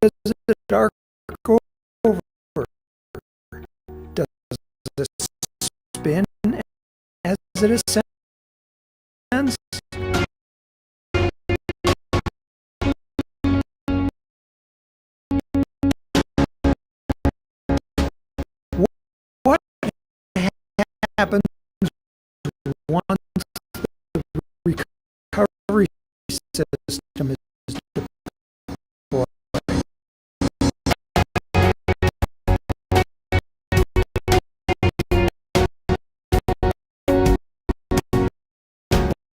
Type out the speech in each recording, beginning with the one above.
it arc over? Does it spin as it ascends? What happens once the recovery system is deployed?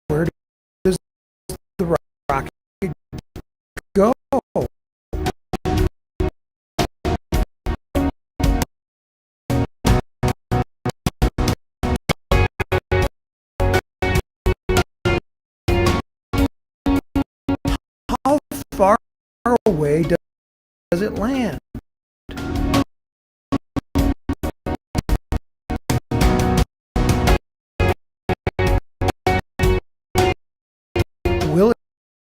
Where does the rocket go? How far away does it land? Will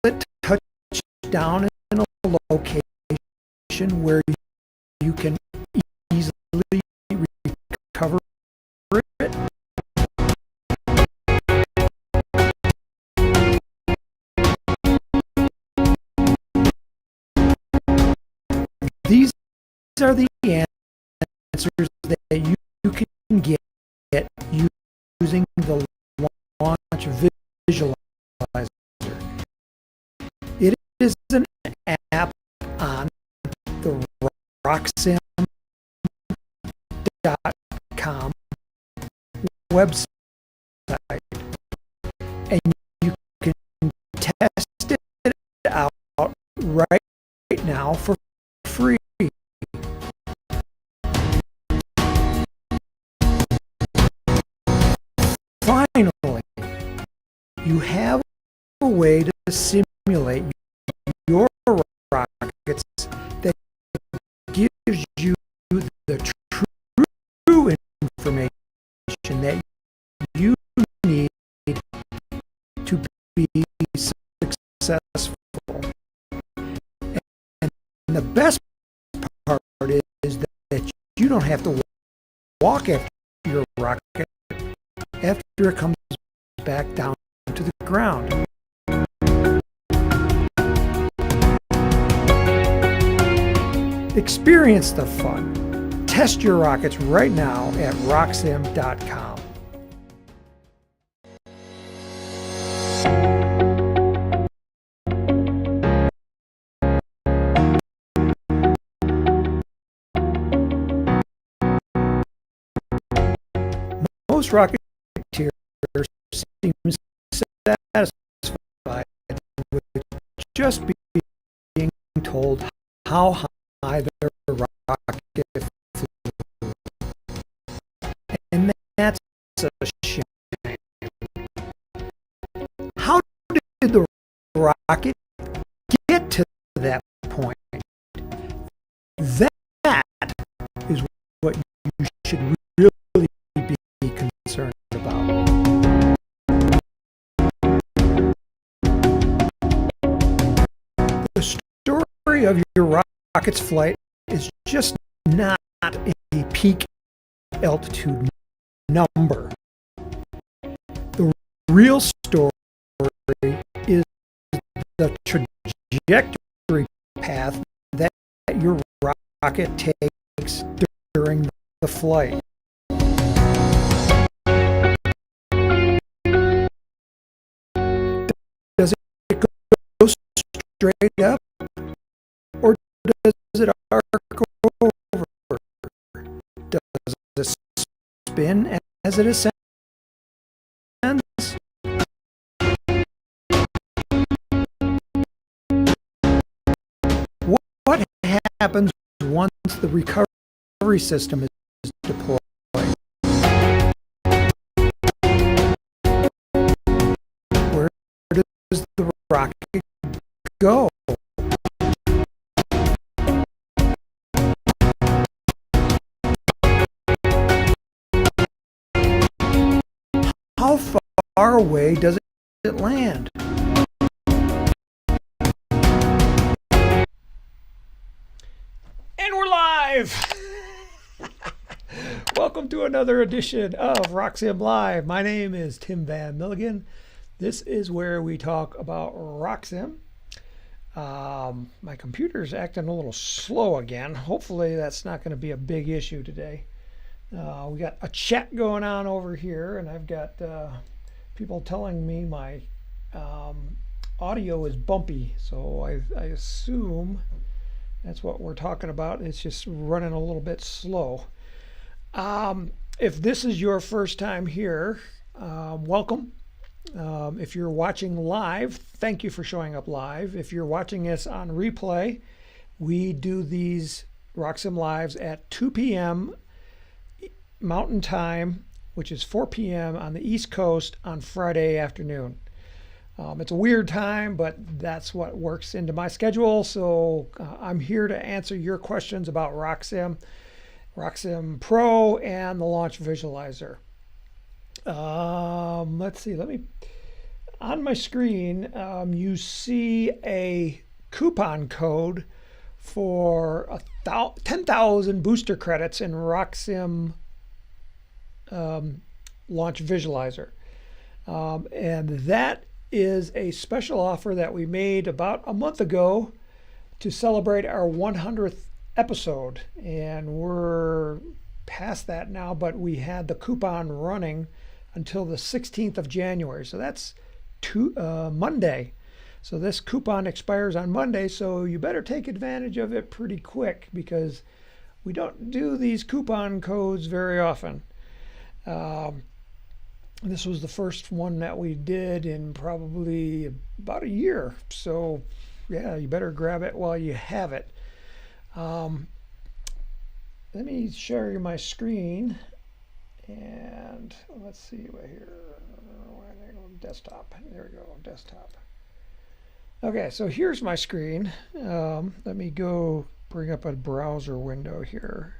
it touch down in a location where you can easily recover it? These are the answers that you can get using the launch visualizer. It is an app on the RockSim.com website, and you can test it out right now for free. Finally, you have a way to simulate your rockets that gives you the true information that you need to be successful. And the best part is that you don't have to walk after your rocket after it comes back down to the ground. Experience the fun. Test your rockets right now at RockSim.com. Most rocketeers seem satisfied with just being told how high their rocket flew. And that's a shame. How did the rocket get to that point? That is what you should really be concerned about. The story of your rocket's flight is just not a peak altitude number. The real story is the trajectory path that your rocket takes during the flight. Does it go straight up, or does it arc over? Does it spin as it ascends? What happens once the recovery system is deployed? Where does the rocket go? How far away does it land? live! Welcome to another edition of RockSim Live. My name is Tim Van Milligan. This is where we talk about RockSim. My computer's acting a little slow again. Hopefully that's not going to be a big issue today. We got a chat going on over here, and I've got people telling me my audio is bumpy, so I assume that's what we're talking about. It's just running a little bit slow. If this is your first time here, welcome. If you're watching live, thank you for showing up live. If you're watching us on replay, we do these RockSim Lives at 2 p.m. Mountain Time, which is 4 p.m. on the East Coast on Friday afternoon. It's a weird time, but that's what works into my schedule. So I'm here to answer your questions about RockSim, RockSim Pro, and the Launch Visualizer. Let's see. On my screen, you see a coupon code for 10,000 booster credits in RockSim Launch Visualizer. And that is a special offer that we made about a month ago to celebrate our 100th episode. And we're past that now, but we had the coupon running until the 16th of January. So that's Monday. So this coupon expires on Monday, so you better take advantage of it pretty quick because we don't do these coupon codes very often. This was the first one that we did in probably about a year. So yeah, you better grab it while you have it. Let me share you my screen. And let's see right here. Desktop. There we go, desktop. Okay, so here's my screen. Let me go bring up a browser window here.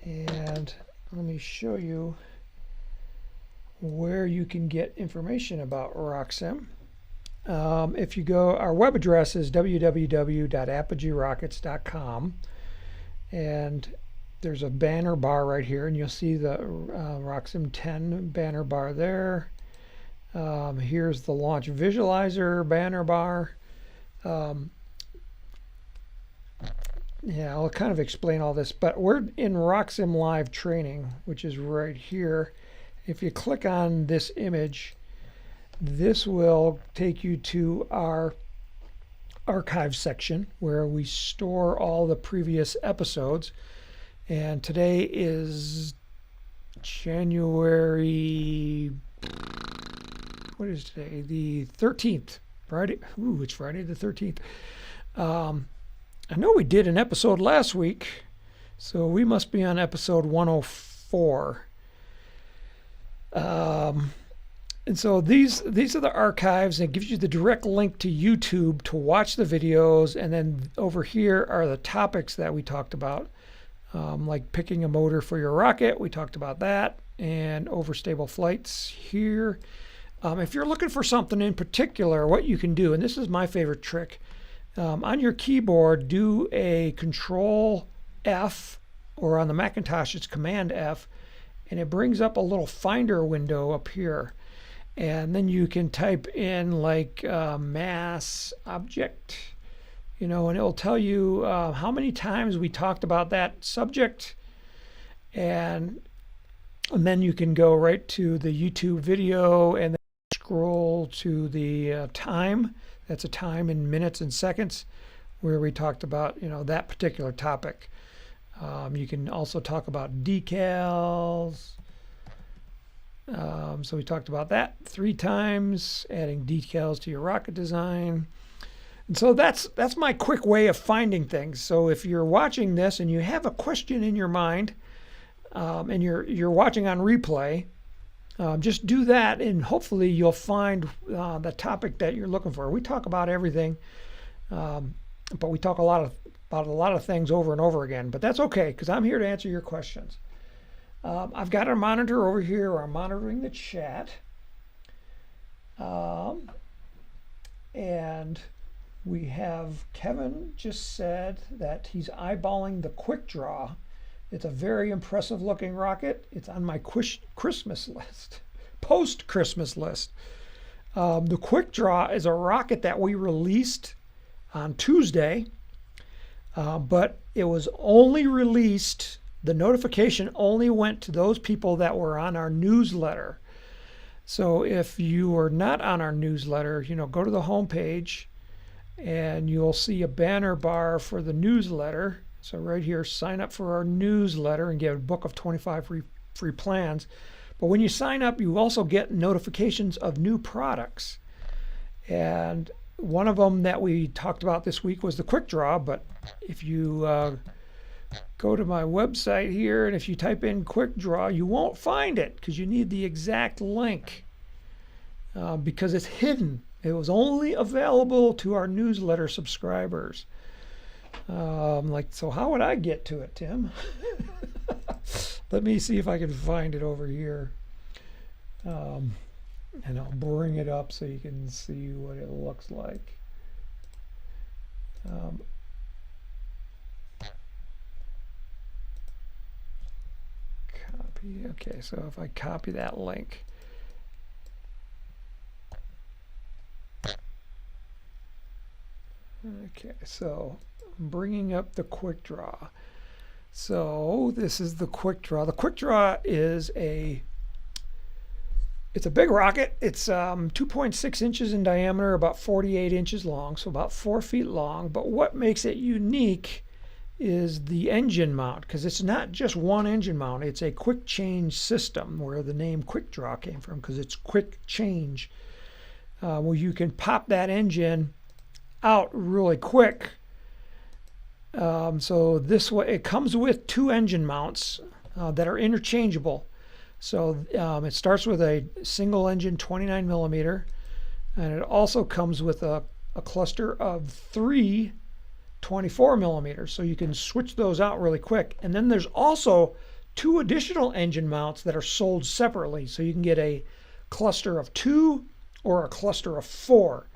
And let me show you where you can get information about RockSim. If you go, our web address is www.apogeerockets.com, and there's a banner bar right here, and you'll see the RockSim 10 banner bar there. Here's the Launch Visualizer banner bar. Yeah, I'll kind of explain all this, but we're in RockSim Live training, which is right here. If you click on this image, this will take you to our archive section where we store all the previous episodes. And today is January, what is today? The 13th, Friday. Ooh, it's Friday the 13th. I know we did an episode last week, so we must be on episode 104. And so these are the archives, and it gives you the direct link to YouTube to watch the videos. And then over here are the topics that we talked about, like picking a motor for your rocket. We talked about that, and overstable flights here. If you're looking for something in particular, what you can do, and this is my favorite trick, on your keyboard, do a Control F, or on the Macintosh, it's Command F, and it brings up a little finder window up here. And then you can type in like mass object, and it'll tell you how many times we talked about that subject. And then you can go right to the YouTube video and then scroll to the time. That's a time in minutes and seconds where we talked about, that particular topic. You can also talk about decals. So we talked about that 3 times, adding decals to your rocket design. And so that's my quick way of finding things. So if you're watching this and you have a question in your mind, and you're watching on replay, just do that, and hopefully you'll find the topic that you're looking for. We talk about everything, but we talk about a lot of things over and over again. But that's okay, because I'm here to answer your questions. I've got our monitor over here where I'm monitoring the chat. And we have Kevin just said that he's eyeballing the Quick Draw. It's a very impressive looking rocket. It's on my Christmas list, post-Christmas list. The Quick Draw is a rocket that we released on Tuesday, but it was only released, the notification only went to those people that were on our newsletter. So if you are not on our newsletter, go to the homepage and you'll see a banner bar for the newsletter. So right here, sign up for our newsletter and get a book of 25 free plans. But when you sign up, you also get notifications of new products. And one of them that we talked about this week was the Quick Draw. But if you go to my website here and if you type in Quick Draw, you won't find it because you need the exact link because it's hidden. It was only available to our newsletter subscribers. So how would I get to it, Tim? Let me see if I can find it over here. And I'll bring it up so you can see what it looks like. Copy. Okay, so if I copy that link. Okay, so I'm bringing up the Quick Draw. So this is the Quick Draw. The Quick Draw is it's a big rocket. It's 2.6 inches in diameter, about 48 inches long, so about 4 feet long. But what makes it unique is the engine mount, because it's not just one engine mount. It's a quick change system, where the name Quick Draw came from, because it's quick change. Where you can pop that engine out really quick. So this way, it comes with 2 engine mounts that are interchangeable. So it starts with a single engine 29 millimeter, and it also comes with a cluster of 3 24 millimeters. So you can switch those out really quick. And then there's also 2 additional engine mounts that are sold separately. So you can get a cluster of 2 or a cluster of 4.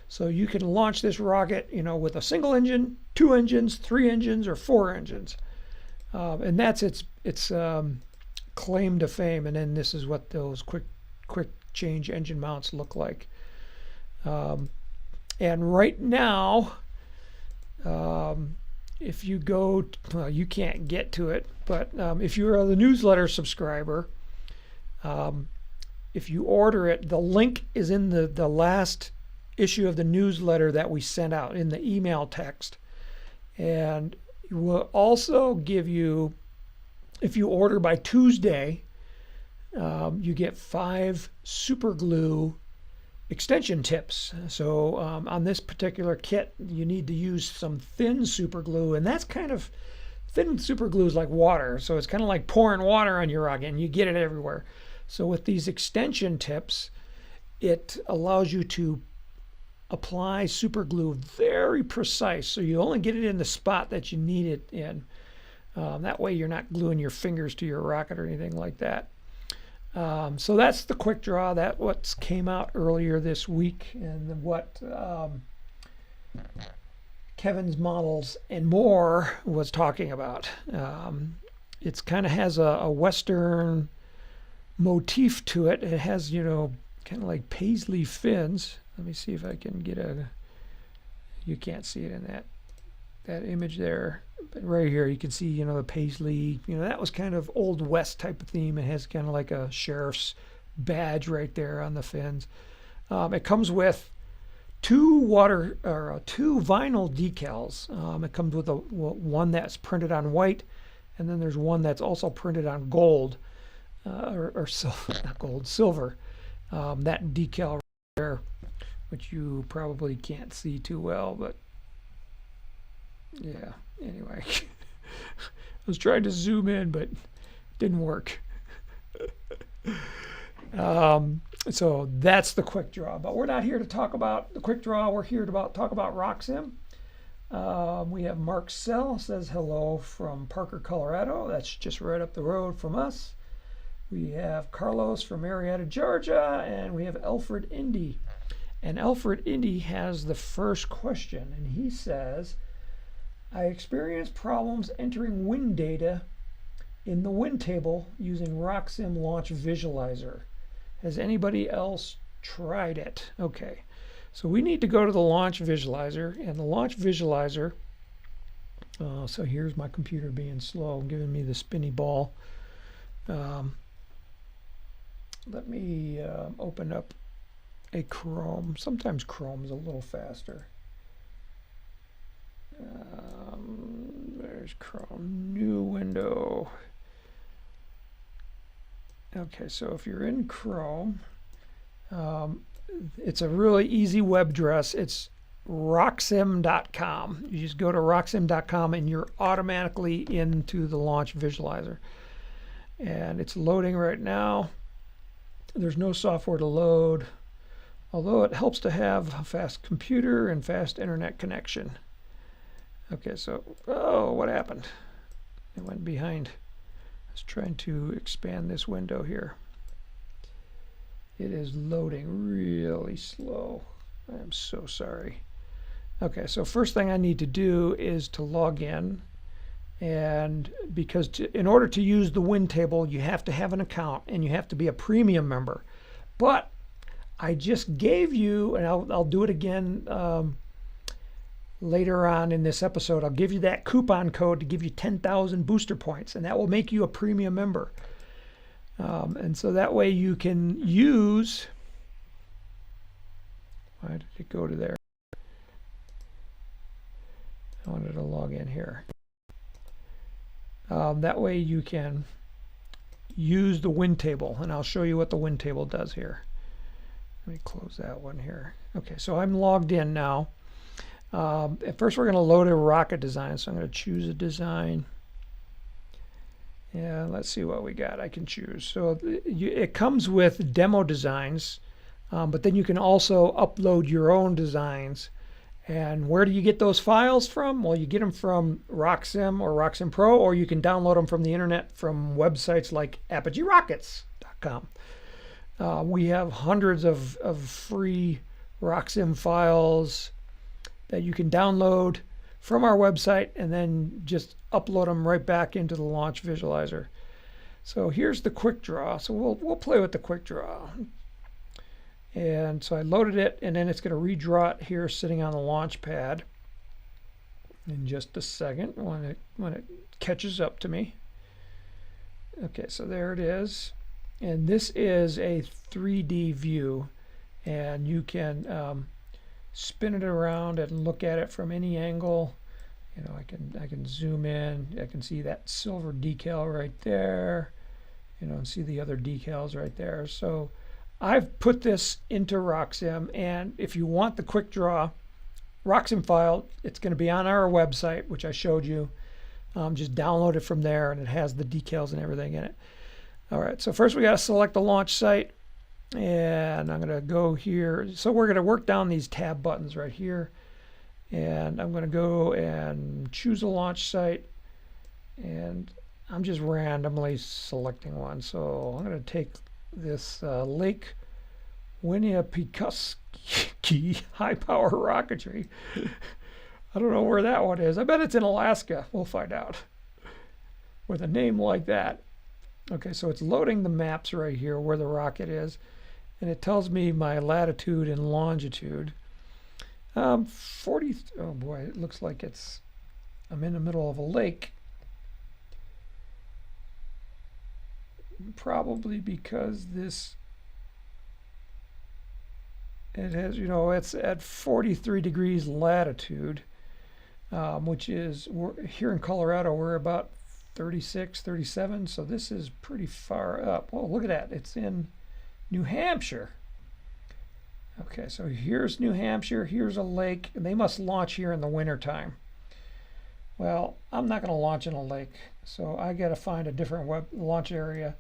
So you can launch this rocket, with a single engine, 2 engines, 3 engines, or 4 engines. And that's its claim to fame. And then this is what those quick change engine mounts look like. And right now, if you go, you can't get to it, but if you're the newsletter subscriber, if you order it, the link is in the last issue of the newsletter that we sent out in the email text. And we'll also give you, if you order by Tuesday, you get 5 super glue extension tips. So on this particular kit, you need to use some thin super glue, and that's kind of, thin super glue is like water, so it's kind of like pouring water on your rocket, and you get it everywhere. So with these extension tips, it allows you to apply super glue very precise, so you only get it in the spot that you need it in. That way you're not gluing your fingers to your rocket or anything like that. So that's the Quick Draw. That what came out earlier this week, and what Kevin's Models and More was talking about. It's kind of has a Western motif to it. It has, kind of like paisley fins. Let me see if I can get you can't see it in that image there. But right here you can see, the paisley, that was kind of Old West type of theme. It has kind of like a sheriff's badge right there on the fins. It comes with 2 vinyl decals. It comes with one that's printed on white, and then there's one that's also printed on gold, or silver, not gold, silver. That decal right there, which you probably can't see too well, but yeah, anyway. I was trying to zoom in, but it didn't work. So that's the Quick Draw. But we're not here to talk about the Quick Draw. We're here to talk about RockSim. We have Mark Sell says hello from Parker, Colorado. That's just right up the road from us. We have Carlos from Marietta, Georgia, and we have Alfred Indy. And Alfred Indy has the first question, and he says, I experienced problems entering wind data in the wind table using RockSim Launch Visualizer. Has anybody else tried it? Okay, so we need to go to the Launch Visualizer, and the Launch Visualizer, so here's my computer being slow, giving me the spinny ball. Let me open up a Chrome. Sometimes Chrome is a little faster. There's Chrome, new window. Okay, so if you're in Chrome, it's a really easy web address. It's rocksim.com. You just go to rocksim.com and you're automatically into the Launch Visualizer. And it's loading right now. There's no software to load, although it helps to have a fast computer and fast internet connection. Okay, so, oh, what happened? It went behind. I was trying to expand this window here. It is loading really slow. I'm so sorry. Okay, so first thing I need to do is to log in. And because in order to use the wind table, you have to have an account and you have to be a premium member. But I just gave you, and I'll do it again later on in this episode, I'll give you that coupon code to give you 10,000 booster points, and that will make you a premium member. And so that way you can use, why did it go to there? I wanted to log in here. That way you can use the wind table, and I'll show you what the wind table does here. Let me close that one here. Okay, so I'm logged in now. At first we're going to load a rocket design, so I'm going to choose a design. And let's see what we got. I can choose. So it comes with demo designs, but then you can also upload your own designs. And where do you get those files from? Well, you get them from RockSim or RockSim Pro, or you can download them from the internet from websites like ApogeeRockets.com. We have hundreds of free RockSim files that you can download from our website and then just upload them right back into the Launch Visualizer. So here's the quick draw. So we'll play with the quick draw. And so I loaded it, and then it's going to redraw it here sitting on the launch pad in just a second when it catches up to me. Okay, so there it is. And this is a 3D view, and you can spin it around and look at it from any angle. You know, I can zoom in. I can see that silver decal right there. You know, and see the other decals right there. So I've put this into RockSim, and if you want the quick draw RockSim file, it's going to be on our website, which I showed you. Just download it from there, and it has the decals and everything in it. All right, so first we got to select the launch site, and I'm going to go here. So we're going to work down these tab buttons right here, and I'm going to go and choose a launch site, and I'm just randomly selecting one. So I'm going to take this Lake Winnipesaukee high power rocketry. I don't know where that one is. I bet it's in Alaska. We'll find out with a name like that. Okay, so it's loading the maps right here where the rocket is, and it tells me my latitude and longitude. 40, oh boy, it looks like I'm in the middle of a lake. Probably because it has, you know, it's at 43 degrees latitude, which is, here in Colorado, we're about 36, 37, so this is pretty far up. Oh, look at that. It's in New Hampshire. Okay, so here's New Hampshire. Here's a lake, and they must launch here in the wintertime. Well, I'm not going to launch in a lake, so I got to find a different launch area.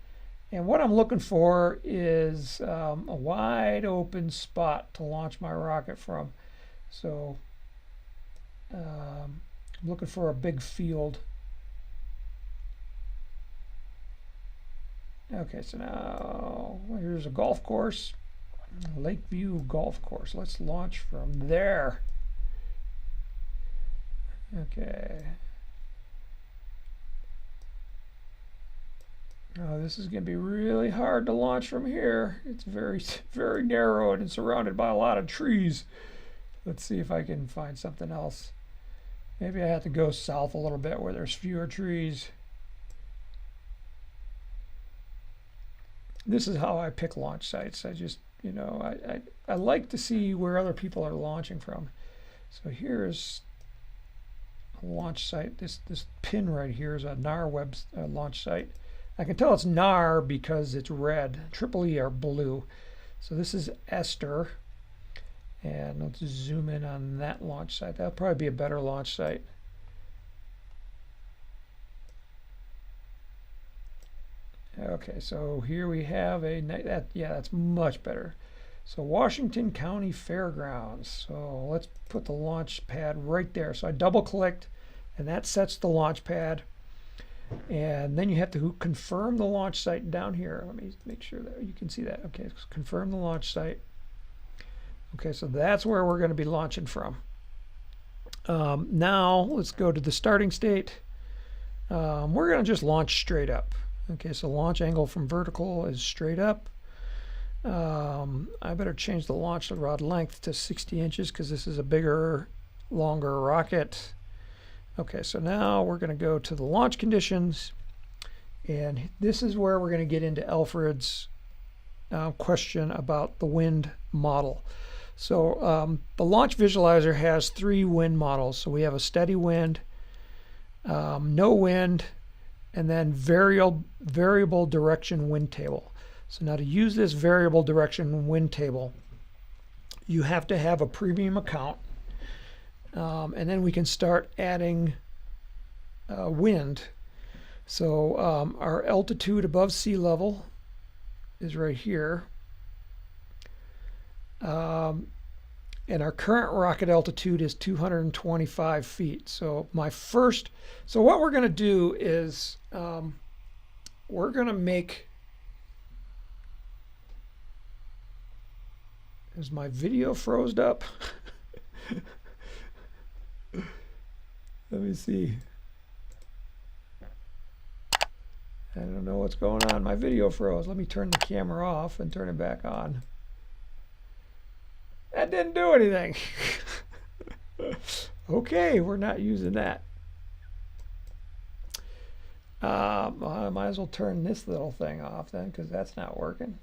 And what I'm looking for is a wide open spot to launch my rocket from. So I'm looking for a big field. Okay, so now here's a golf course. Lakeview Golf Course. Let's launch from there. Okay. Oh, this is going to be really hard to launch from here. It's very, very narrow and surrounded by a lot of trees. Let's see if I can find something else. Maybe I have to go south a little bit where there's fewer trees. This is how I pick launch sites. I just, you know, I like to see where other people are launching from. So here's a launch site. This pin right here is a NAR web launch site. I can tell it's NAR because it's red. Triple E are blue. So this is Esther. And let's zoom in on that launch site. That'll probably be a better launch site. Okay, so here we have that's much better. So Washington County Fairgrounds. So let's put the launch pad right there. So I double clicked and that sets the launch pad. And then you have to confirm the launch site down here. Let me make sure that you can see that. Okay, confirm the launch site. Okay, so that's where we're going to be launching from. Now let's go to the starting state. We're going to just launch straight up. Okay, so launch angle from vertical is straight up. I better change the launch rod length to 60 inches because this is a bigger, longer rocket. Okay, so now we're going to go to the launch conditions. And this is where we're going to get into Alfred's question about the wind model. So the launch visualizer has 3 wind models. So we have a steady wind, no wind, and then variable direction wind table. So now to use this variable direction wind table, you have to have a premium account. And then we can start adding wind. So our altitude above sea level is right here. And our current rocket altitude is 225 feet. So what we're going to do is we're going to make, is my video froze up? Let me see. I don't know what's going on. My video froze. Let me turn the camera off and turn it back on. That didn't do anything. Okay, we're not using that. Well, I might as well turn this little thing off then, because that's not working.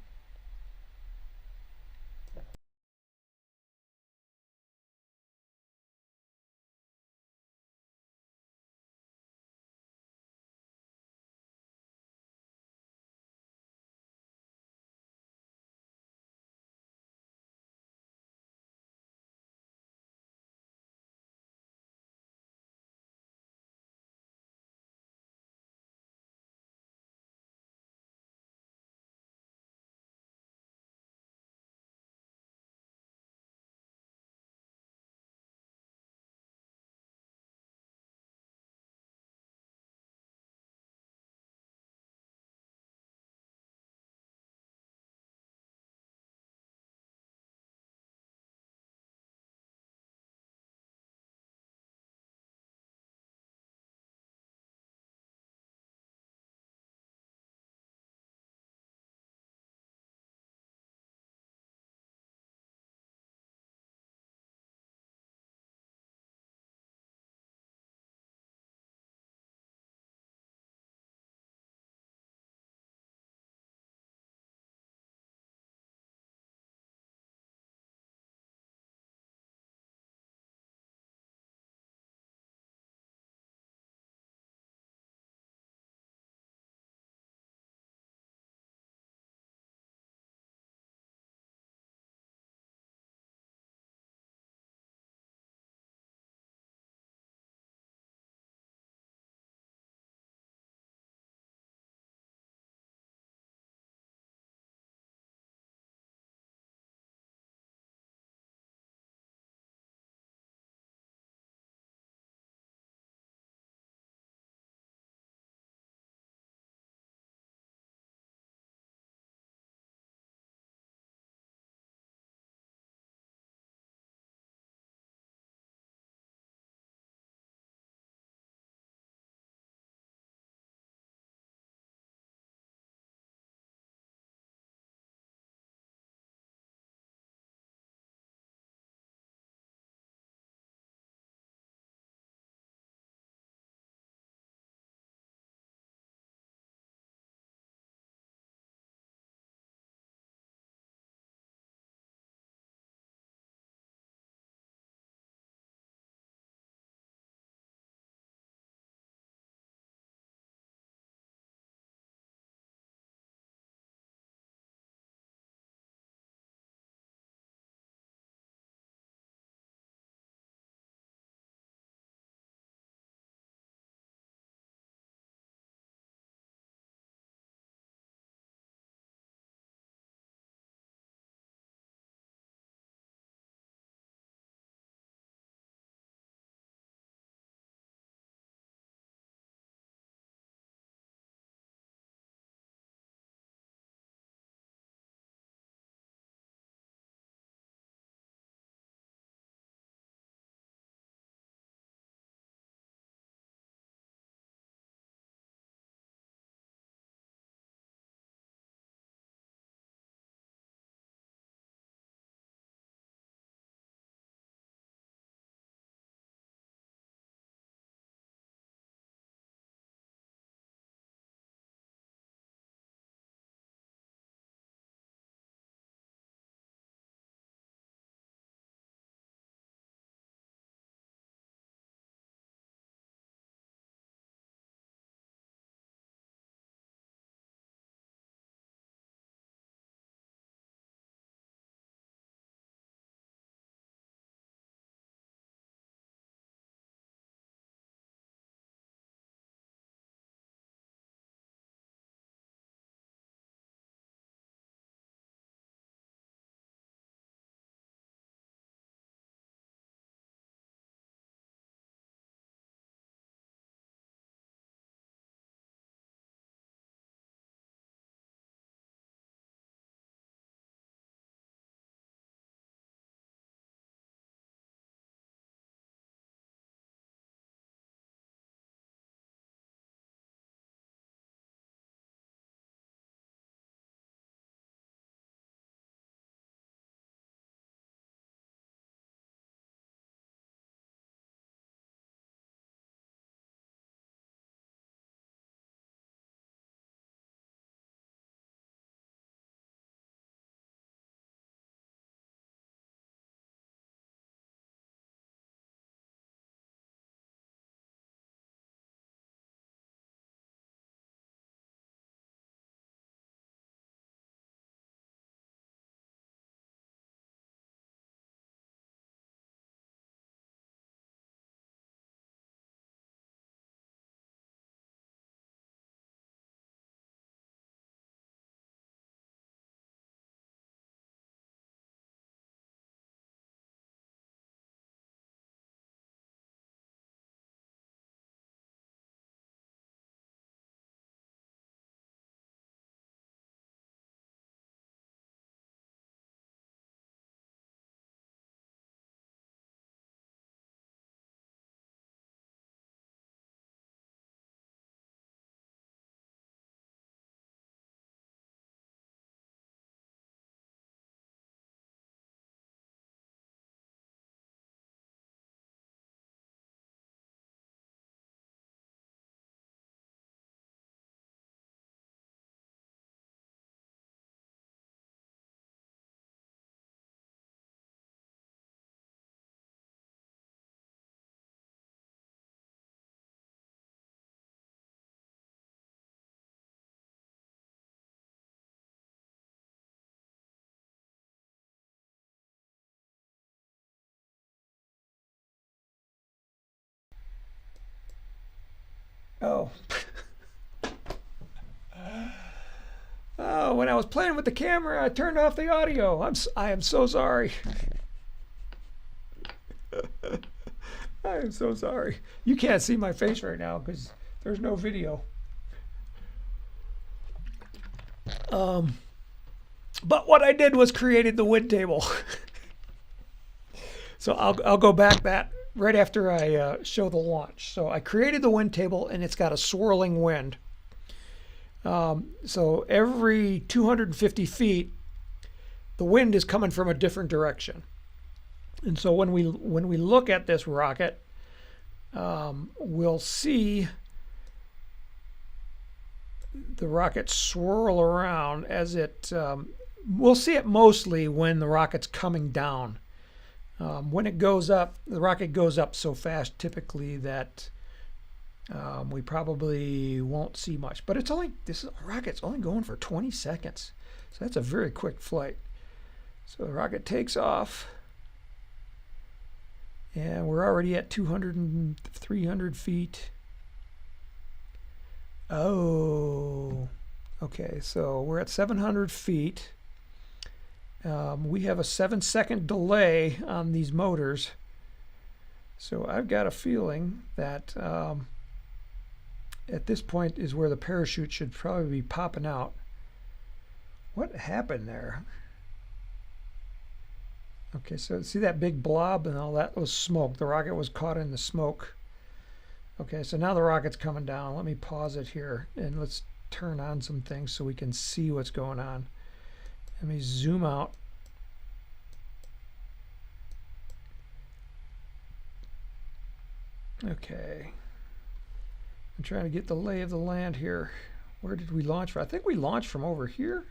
Oh. Oh, when I was playing with the camera, I turned off the audio. I am so sorry. I am so sorry. You can't see my face right now because there's no video. But what I did was created the wind table. So I'll go back that right after I show the launch. So I created the wind table, and it's got a swirling wind. So every 250 feet, the wind is coming from a different direction. And so when we look at this rocket, we'll see the rocket swirl around as it. We'll see it mostly when the rocket's coming down. When it goes up, the rocket goes up so fast typically that we probably won't see much. But this rocket's only going for 20 seconds. So that's a very quick flight. So the rocket takes off. And we're already at 200 and 300 feet. Oh, okay. So we're at 700 feet. We have a 7-second delay on these motors. So I've got a feeling that at this point is where the parachute should probably be popping out. What happened there? Okay, so see that big blob and all that was smoke. The rocket was caught in the smoke. Okay, so now the rocket's coming down. Let me pause it here and let's turn on some things so we can see what's going on. Let me zoom out. Okay. I'm trying to get the lay of the land here. Where did we launch from? I think we launched from over here.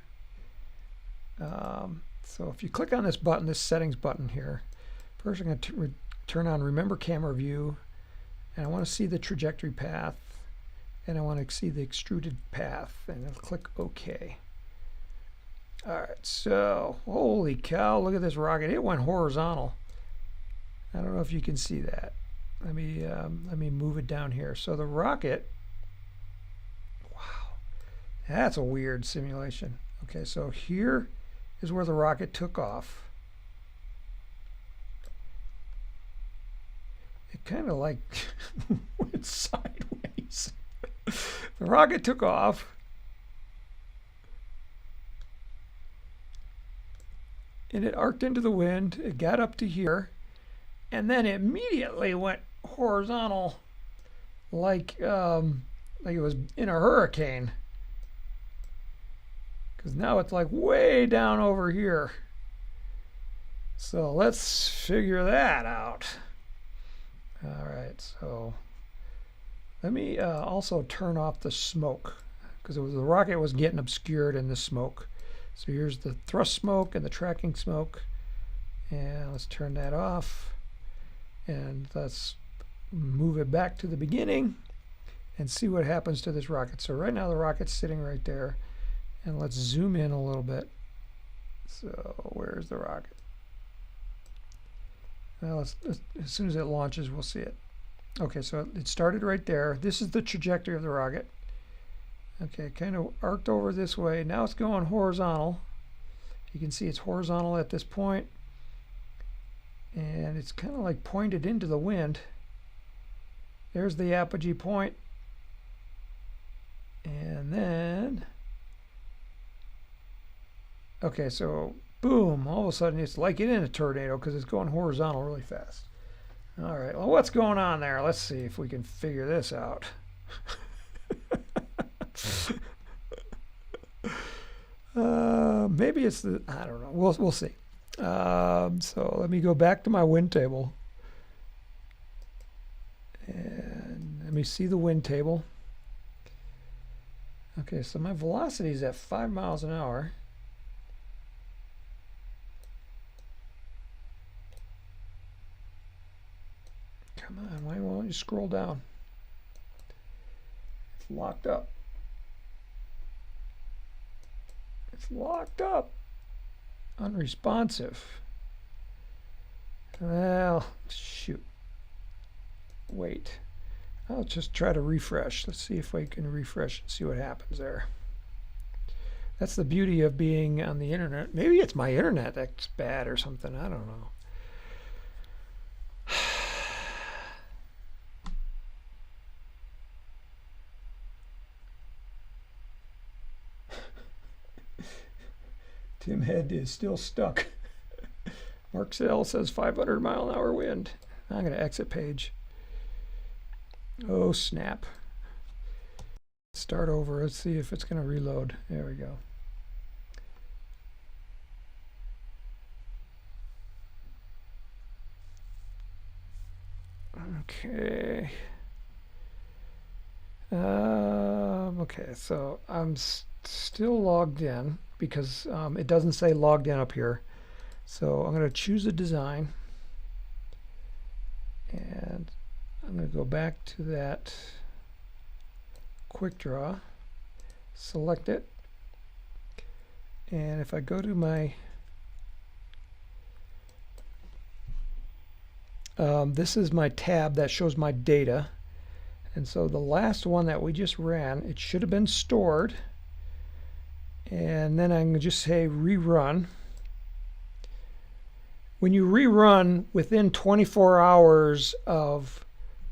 So if you click on this button, this settings button here, first I'm going to turn on remember camera view, and I want to see the trajectory path, and I want to see the extruded path, and I'll click OK. All right, so holy cow, look at this rocket. It went horizontal. I don't know if you can see that. Let me move it down here. So the rocket, wow, that's a weird simulation. Okay, so here is where the rocket took off. It kind of like went sideways. The rocket took off. And it arced into the wind. It got up to here. And then it immediately went horizontal like it was in a hurricane. Because now it's like way down over here. So let's figure that out. All right, so let me also turn off the smoke because the rocket was getting obscured in the smoke. So here's the thrust smoke and the tracking smoke. And let's turn that off. And let's move it back to the beginning and see what happens to this rocket. So right now the rocket's sitting right there. And let's zoom in a little bit. So where's the rocket? Well, as soon as it launches, we'll see it. Okay, so it started right there. This is the trajectory of the rocket. Okay, kind of arced over this way. Now it's going horizontal. You can see it's horizontal at this point. And it's kind of like pointed into the wind. There's the apogee point. And then, okay, so boom, all of a sudden it's like it in a tornado because it's going horizontal really fast. All right, well, what's going on there? Let's see if we can figure this out. Maybe it's the, I don't know, we'll see. So let me go back to my wind table. And let me see the wind table. Okay, so my velocity is at 5 miles an hour. Come on, why won't you scroll down? It's locked up. It's locked up. Unresponsive. Well, shoot. Wait. I'll just try to refresh. Let's see if we can refresh and see what happens there. That's the beauty of being on the internet. Maybe it's my internet that's bad or something. I don't know. Tim Head is still stuck. Mark Sell says 500-mile-an-hour wind. I'm going to exit page. Oh, snap. Start over. Let's see if it's going to reload. There we go. Okay. Okay, so I'm still logged in because it doesn't say logged in up here. So I'm going to choose a design, and I'm going to go back to that quick draw, select it, and if I go to my this is my tab that shows my data, and so the last one that we just ran, it should have been stored, and then I'm going to just say rerun. When you rerun within 24 hours of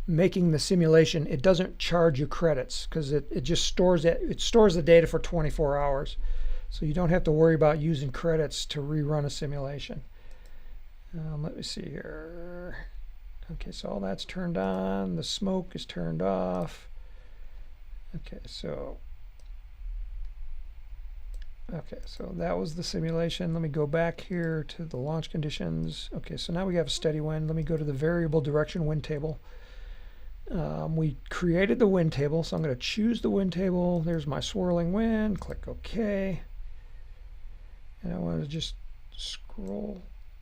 making the simulation, it doesn't charge you credits because it just stores it. It stores the data for 24 hours. So you don't have to worry about using credits to rerun a simulation. Let me see here. Okay, so all that's turned on. The smoke is turned off. Okay, so that was the simulation. Let me go back here to the launch conditions. Okay, so now we have a steady wind. Let me go to the variable direction wind table. We created the wind table, so I'm going to choose the wind table. There's my swirling wind. Click OK. And I want to just scroll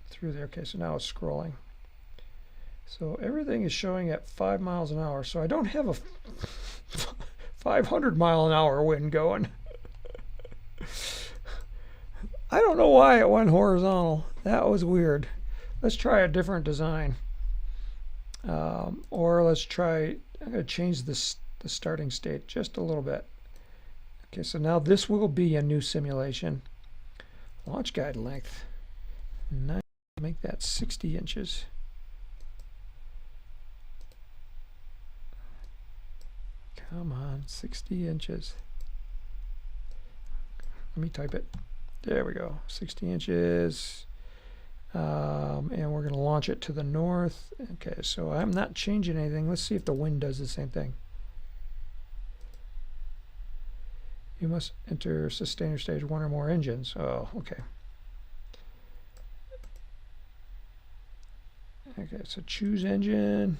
through there. Okay, so now it's scrolling. So everything is showing at 5 miles an hour. So I don't have a 500-mile-an-hour wind going. I don't know why it went horizontal. That was weird. Let's try a different design. Or let's try, I'm going to change the starting state just a little bit. Okay, so now this will be a new simulation. Launch guide length. Make that 60 inches. Come on, 60 inches. Let me type it. There we go, 60 inches. And we're going to launch it to the north. Okay, so I'm not changing anything. Let's see if the wind does the same thing. You must enter sustainer stage 1 or more engines. Oh, okay. Okay, so choose engine.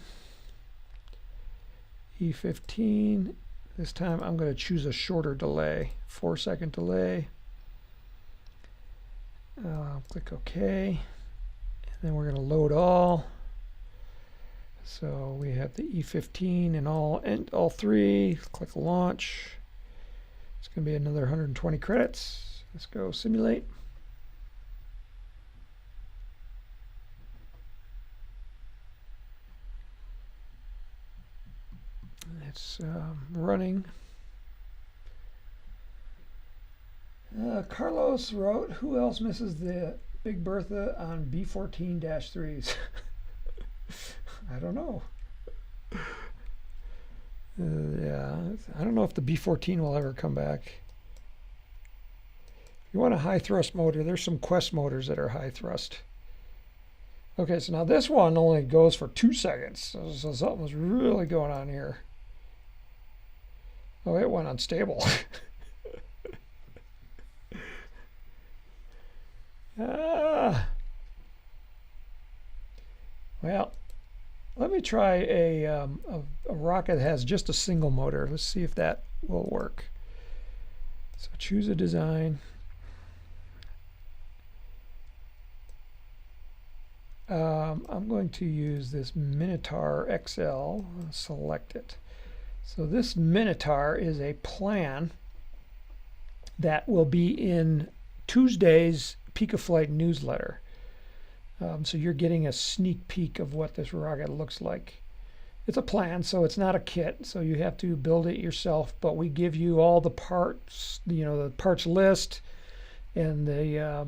E15. This time I'm going to choose a shorter delay, 4-second delay. Click OK. And then we're going to load all. So we have the E15 and all three. Click launch. It's going to be another 120 credits. Let's go simulate. It's running. Carlos wrote, who else misses the Big Bertha on B14-3s? I don't know. Yeah, I don't know if the B14 will ever come back. If you want a high thrust motor, there's some Quest motors that are high thrust. Okay, so now this one only goes for 2 seconds. So something's really going on here. Oh, it went unstable. Well, let me try a rocket that has just a single motor. Let's see if that will work. So choose a design. I'm going to use this Minotaur XL. Select it. So this Minotaur is a plan that will be in Tuesday's Peak of Flight newsletter. So you're getting a sneak peek of what this rocket looks like. it's a plan, so it's not a kit, so you have to build it yourself, but we give you all the parts, the parts list and the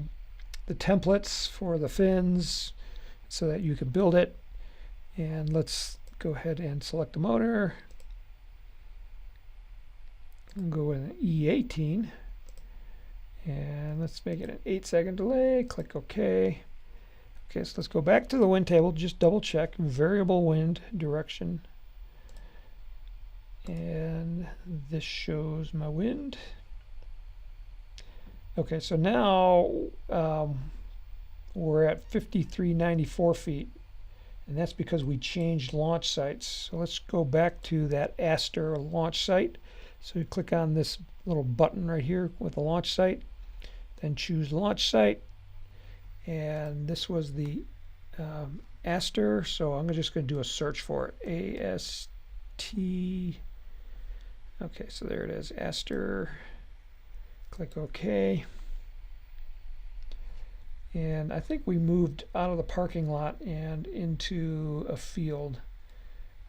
templates for the fins so that you can build it. And let's go ahead and select the motor. We'll go with an E18 and let's make it an 8-second delay. Click OK. Okay, so let's go back to the wind table, just double check variable wind direction. And this shows my wind. Okay, so now we're at 5394 feet, and that's because we changed launch sites. So let's go back to that Aster launch site. So you click on this little button right here with the launch site, then choose launch site. And this was the Aster, so I'm just going to do a search for it. A-S-T. Okay, so there it is, Aster. Click OK. And I think we moved out of the parking lot and into a field.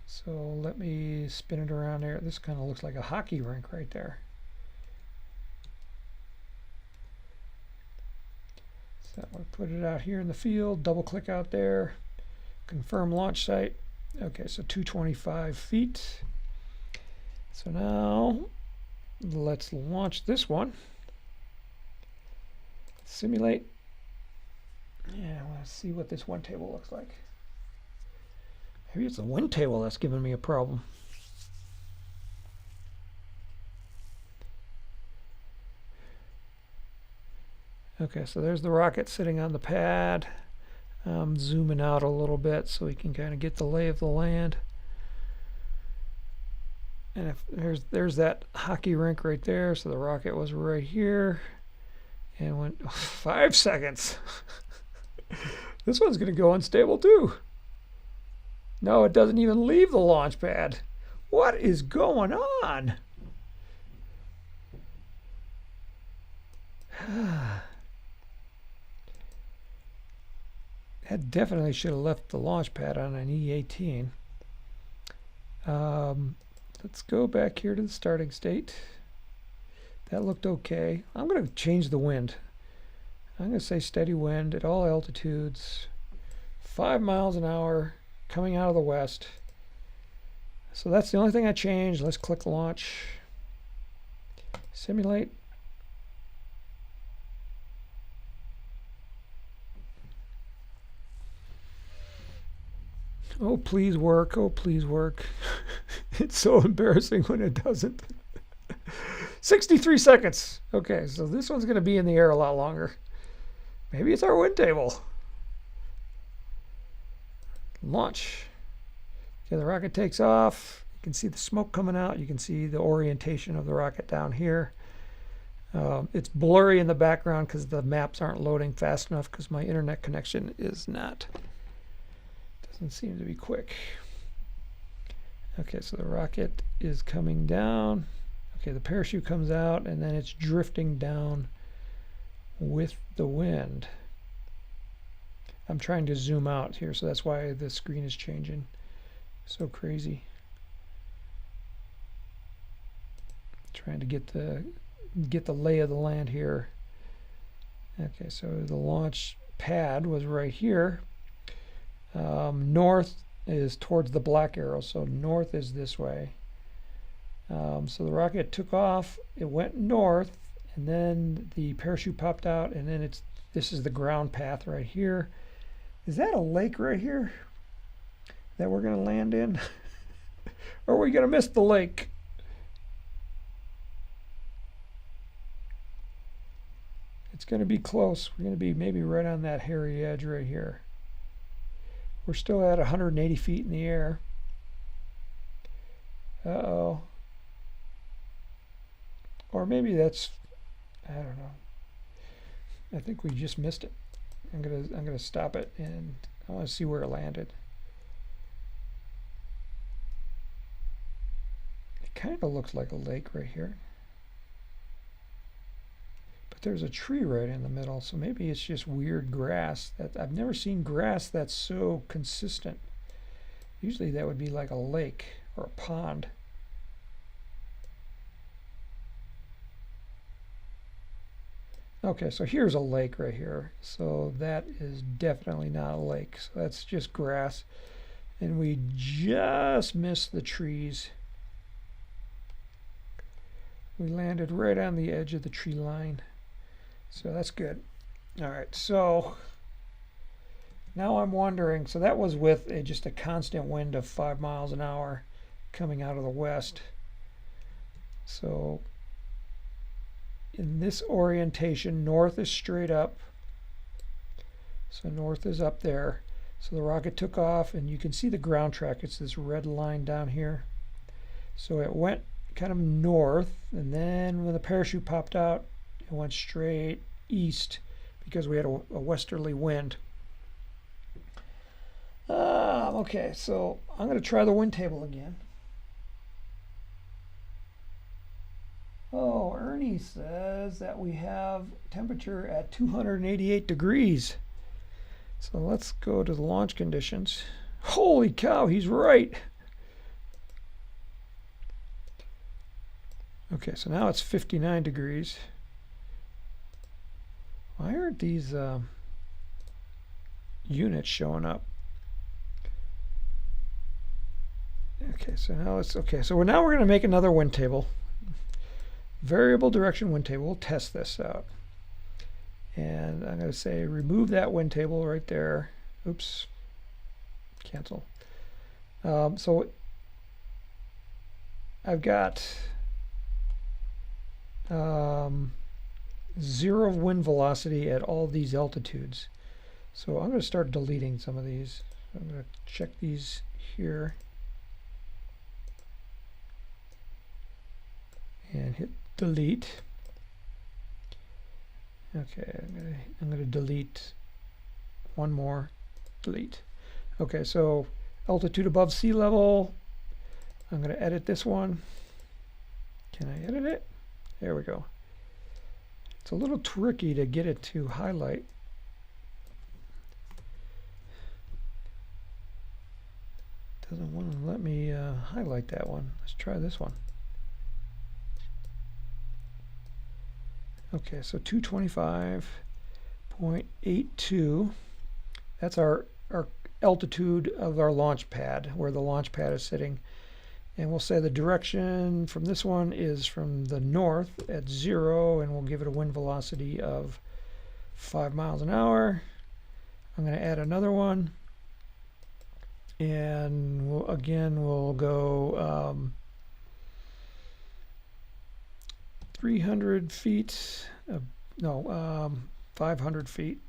So let me spin it around there. This kind of looks like a hockey rink right there. So we'll put it out here in the field, double click out there, confirm launch site. Okay, so 225 feet. So now let's launch this one. Simulate. Yeah, I want to see what this wind table looks like. Maybe it's the wind table that's giving me a problem. Okay, so there's the rocket sitting on the pad. I'm zooming out a little bit so we can kind of get the lay of the land. And if there's that hockey rink right there, so the rocket was right here and went 5 seconds. This one's going to go unstable too. No, it doesn't even leave the launch pad. What is going on? That definitely should have left the launch pad on an E18. Let's go back here to the starting state. That looked okay. I'm going to change the wind. I'm going to say steady wind at all altitudes, 5 miles an hour, coming out of the west. So that's the only thing I changed. Let's click launch. Simulate. Oh, please work. Oh, please work. It's so embarrassing when it doesn't. 63 seconds. Okay, so this one's going to be in the air a lot longer. Maybe it's our wind table. Launch. Okay, the rocket takes off. You can see the smoke coming out. You can see the orientation of the rocket down here. It's blurry in the background because the maps aren't loading fast enough because my internet connection is not. Doesn't seem to be quick. Okay, so the rocket is coming down. Okay, the parachute comes out and then it's drifting down with the wind. I'm trying to zoom out here, so that's why the screen is changing. So crazy. Trying to get the lay of the land here. Okay, so the launch pad was right here. North is towards the black arrow, so north is this way. So the rocket took off, it went north, and then the parachute popped out, and then this is the ground path right here. Is that a lake right here that we're going to land in? Or are we going to miss the lake? It's going to be close. We're going to be maybe right on that hairy edge right here. We're still at 180 feet in the air. Uh-oh. Or maybe that's, I don't know. I think we just missed it. I'm gonna stop it, and I want to see where it landed. It kind of looks like a lake right here. But there's a tree right in the middle, so maybe it's just weird grass. I've never seen grass that's so consistent. Usually that would be like a lake or a pond. Okay, so here's a lake right here. So that is definitely not a lake. So that's just grass. And we just missed the trees. We landed right on the edge of the tree line. So that's good. All right, so now I'm wondering, so that was with just a constant wind of 5 miles an hour coming out of the west. So in this orientation, north is straight up. So north is up there. So the rocket took off, and you can see the ground track. It's this red line down here. So it went kind of north, and then when the parachute popped out, it went straight east because we had a westerly wind. Okay, so I'm going to try the wind table again. Oh, Ernie says that we have temperature at 288 degrees. So let's go to the launch conditions. Holy cow, he's right. Okay, so now it's 59 degrees. Why aren't these units showing up? Okay, so now it's okay. So now we're going to make another wind table. Variable direction wind table. We'll test this out. And I'm going to say remove that wind table right there. Oops. Cancel. So I've got 0 wind velocity at all these altitudes. So I'm going to start deleting some of these. I'm going to check these here. And hit delete. Okay, I'm going to delete one more. Delete. Okay, so altitude above sea level. I'm going to edit this one. Can I edit it? There we go. It's a little tricky to get it to highlight. Doesn't want to let me highlight that one. Let's try this one. Okay, so 225.82. That's our altitude of our launch pad, where the launch pad is sitting. And we'll say the direction from this one is from the north at 0, and we'll give it a wind velocity of 5 miles an hour. I'm going to add another one. And we'll go 300 feet, 500 feet,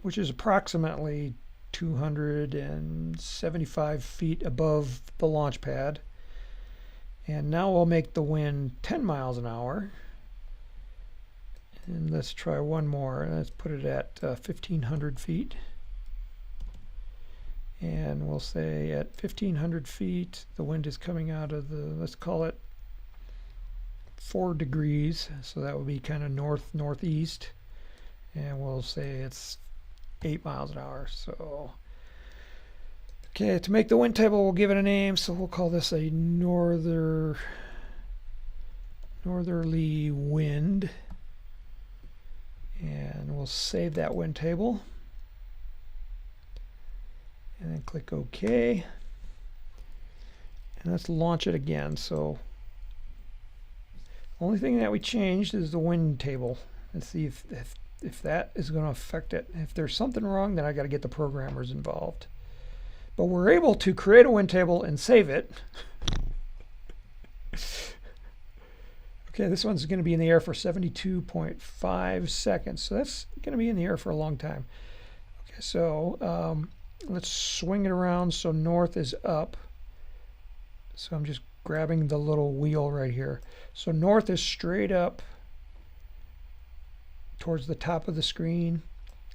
which is approximately 275 feet above the launch pad. And now we'll make the wind 10 miles an hour. And let's try one more. Let's put it at 1,500 feet. And we'll say at 1,500 feet, the wind is coming out of the, let's call it 4 degrees. So that would be kind of northeast. And we'll say it's 8 miles an hour. So, okay, to make the wind table, we'll give it a name. So we'll call this a northerly wind. And we'll save that wind table. And then click OK. And let's launch it again. So only thing that we changed is the wind table. Let's see if that is going to affect it. If there's something wrong, then I got to get the programmers involved. But we're able to create a wind table and save it. Okay, this one's going to be in the air for 72.5 seconds. So that's going to be in the air for a long time. Okay, so let's swing it around so north is up. So I'm just grabbing the little wheel right here. So north is straight up towards the top of the screen.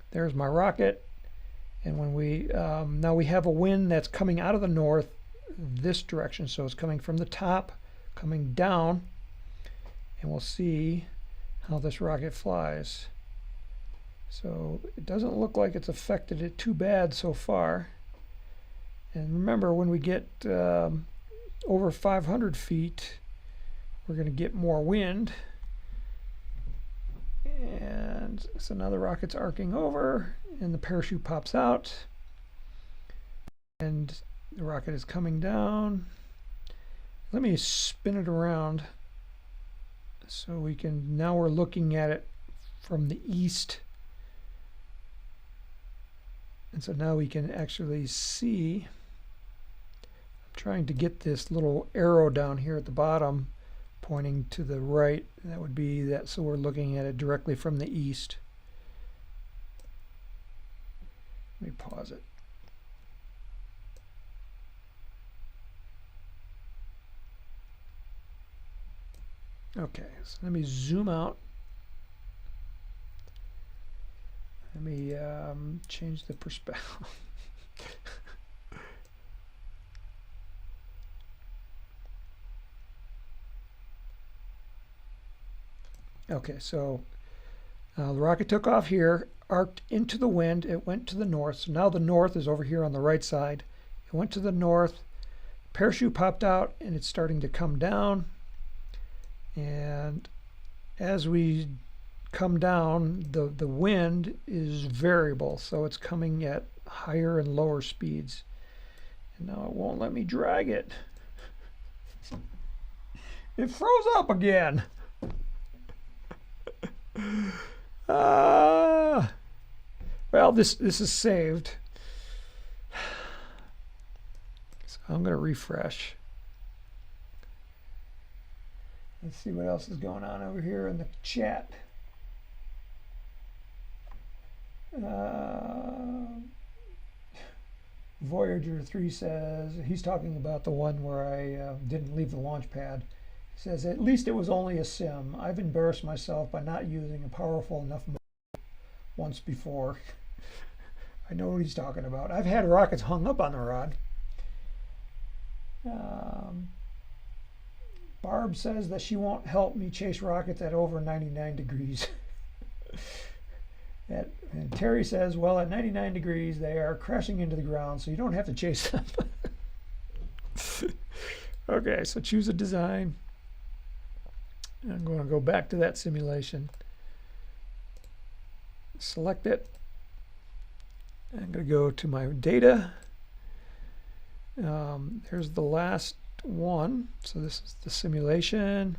There's my rocket. And when we now we have a wind that's coming out of the north this direction. So it's coming from the top, coming down. And we'll see how this rocket flies. So it doesn't look like it's affected it too bad so far. And remember, when we get over 500 feet, we're going to get more wind. And so now the rocket's arcing over, and the parachute pops out, and the rocket is coming down. Let me spin it around so we can, now we're looking at it from the east. And so now we can actually see. I'm trying to get this little arrow down here at the bottom pointing to the right. That would be that, so we're looking at it directly from the east. Let me pause it. Okay, so let me zoom out. Let me change the perspective. Okay, so the rocket took off here, arced into the wind, it went to the north. So now the north is over here on the right side. It went to the north, parachute popped out, and it's starting to come down. And as we come down, the wind is variable, so it's coming at higher and lower speeds. And now it won't let me drag it. It froze up again. Well, this is saved. So I'm going to refresh. Let's see what else is going on over here in the chat. Voyager 3 says, he's talking about the one where I didn't leave the launch pad. He says, at least it was only a sim. I've embarrassed myself by not using a powerful enough motor once before. I know what he's talking about. I've had rockets hung up on the rod. Barb says that she won't help me chase rockets at over 99 degrees. And Terry says, well, at 99 degrees, they are crashing into the ground, so you don't have to chase them. Okay, so choose a design. I'm going to go back to that simulation. Select it. I'm going to go to my data. There's the last one. So this is the simulation.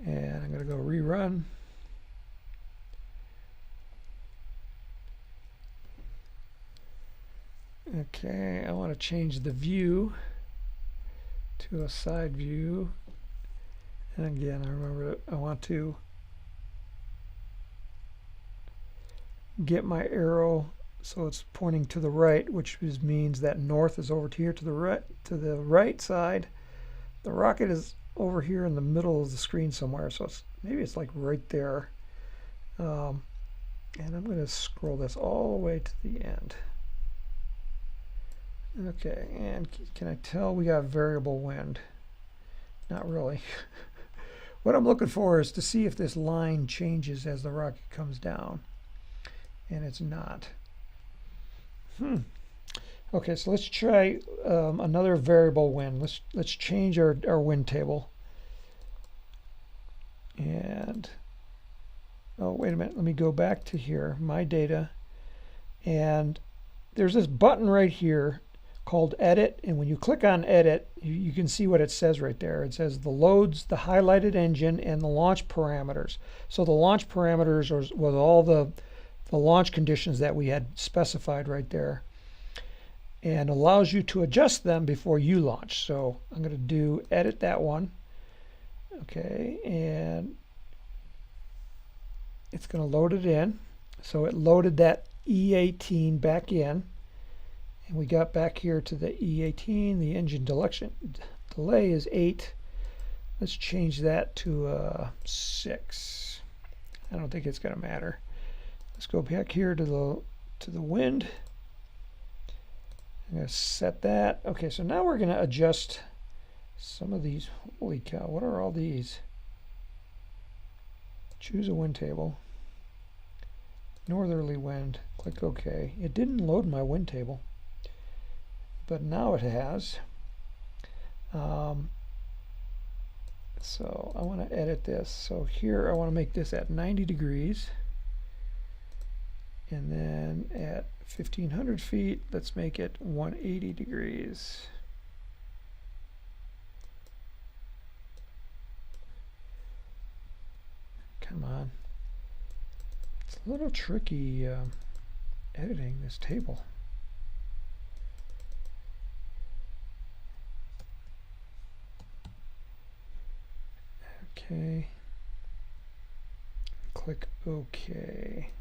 And I'm going to go rerun. Okay, I want to change the view to a side view. And again, I remember that I want to get my arrow so it's pointing to the right, which means that north is over here to the right side. The rocket is over here in the middle of the screen somewhere, so maybe it's like right there. And I'm going to scroll this all the way to the end. Okay, and can I tell we got variable wind? Not really. What I'm looking for is to see if this line changes as the rocket comes down. And it's not. Okay, so let's try another variable wind. Let's change our wind table. And oh, wait a minute. Let me go back to here, my data. And there's this button right here called Edit, and when you click on Edit, you can see what it says right there. It says the loads, the highlighted engine, and the launch parameters. So the launch parameters was all the launch conditions that we had specified right there, and allows you to adjust them before you launch. So I'm going to do edit that one. Okay, and it's going to load it in. So it loaded that E18 back in. And we got back here to the E18, the engine delay is 8. Let's change that to 6. I don't think it's going to matter. Let's go back here to the wind. I'm going to set that. Okay, so now we're going to adjust some of these. Holy cow, what are all these? Choose a wind table. Northerly wind. Click OK. It didn't load my wind table. but now it has. So I want to edit this. So here I want to make this at 90 degrees. And then at 1500 feet, let's make it 180 degrees. Come on. It's a little tricky editing this table. Okay. Click OK.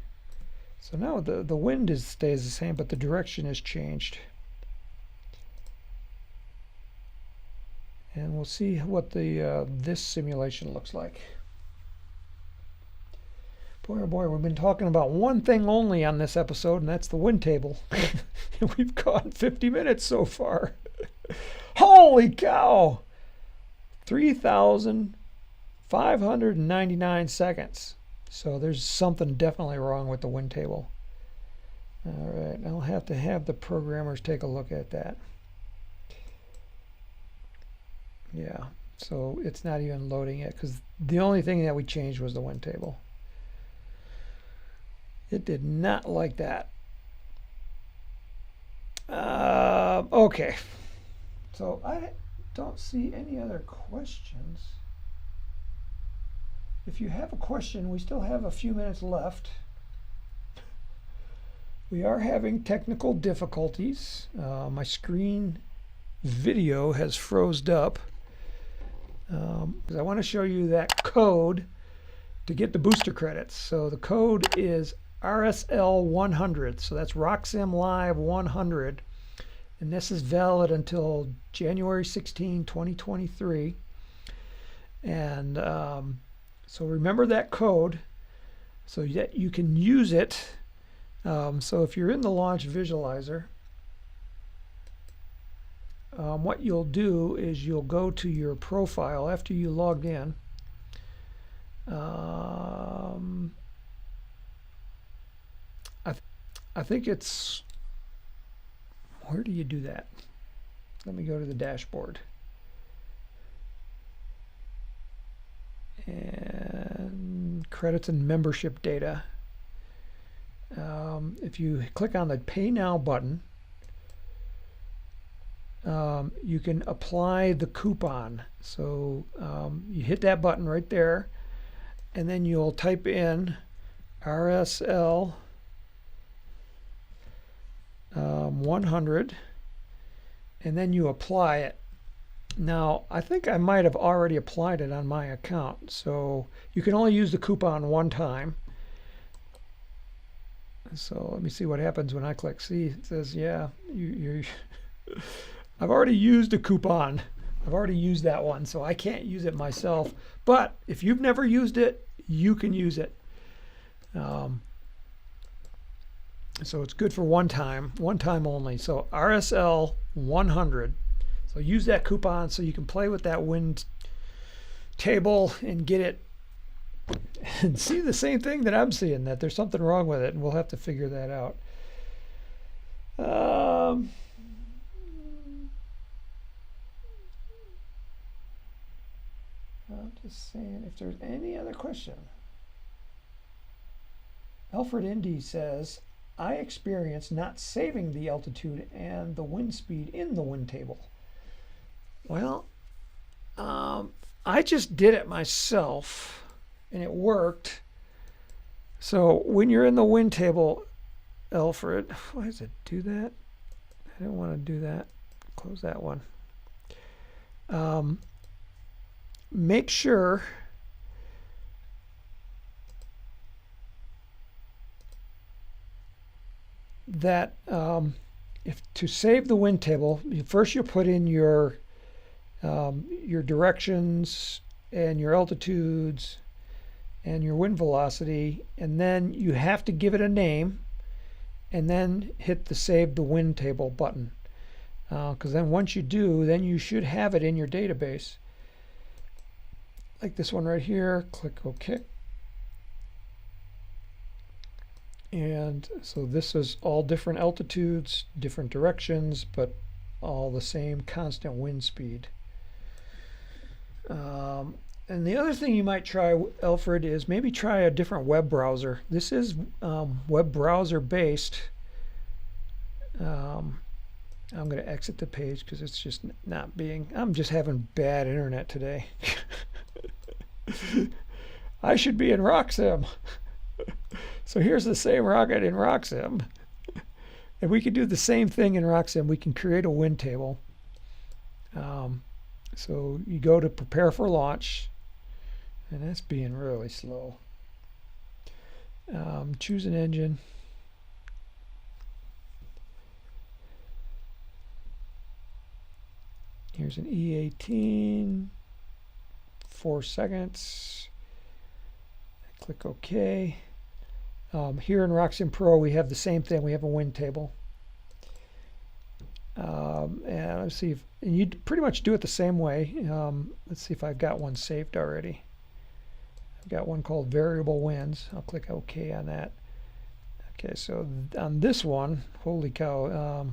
So now the wind stays the same, but the direction has changed. And we'll see what the this simulation looks like. Boy, oh boy, we've been talking about one thing only on this episode, and that's the wind table. We've gone 50 minutes so far. Holy cow! 3,599 seconds. So there's something definitely wrong with the wind table. All right, I'll have to have the programmers take a look at that. Yeah, so it's not even loading yet because the only thing that we changed was the wind table. It did not like that. Okay, so I don't see any other questions. If you have a question, we still have a few minutes left. We are having technical difficulties. My screen video has froze up. Because I want to show you that code to get the booster credits. So the code is RSL 100. So that's RockSim Live 100. And this is valid until January 16, 2023. And so remember that code so that you can use it. So if you're in the launch visualizer, what you'll do is you'll go to your profile after you logged in. I think it's, where do you do that? Let me go to the dashboard. And credits and membership data. If you click on the Pay Now button, you can apply the coupon. So you hit that button right there, and then you'll type in RSL 100, and then you apply it. Now, I think I might have already applied it on my account, so you can only use the coupon one time. So let me see what happens when I click. See, it says, yeah, I've already used a coupon. I've already used that one, so I can't use it myself. But if you've never used it, you can use it. So it's good for one time only. So RSL 100. So use that coupon so you can play with that wind table and get it and see the same thing that I'm seeing, that there's something wrong with it, and we'll have to figure that out. I'm just saying if there's any other question. Alfred Indy says, I experienced not saving the altitude and the wind speed in the wind table. Well, I just did it myself and it worked. So when you're in the wind table, Alfred, why does it do that? I didn't want to do that. Close that one. Make sure that if to save the wind table, first you put in your directions and your altitudes and your wind velocity, and then you have to give it a name, and then hit the Save the Wind Table button. Because then once you do, then you should have it in your database. Like this one right here, click OK. And so this is all different altitudes, different directions, but all the same constant wind speed. And the other thing you might try, Alfred, is maybe try a different web browser. This is web browser based. I'm going to exit the page because it's just not being, I'm just having bad internet today. I should be in RockSim. So here's the same rocket in RockSim. And we can do the same thing in RockSim. We can create a wind table. So you go to prepare for launch, and that's being really slow. Choose an engine. Here's an E18, 4 seconds. Click OK. Here in RockSim Pro, we have the same thing. We have a wind table. And let's see if, and you pretty much do it the same way. Let's see if I've got one saved already. I've got one called variable winds. I'll click OK on that. Okay, so on this one, holy cow,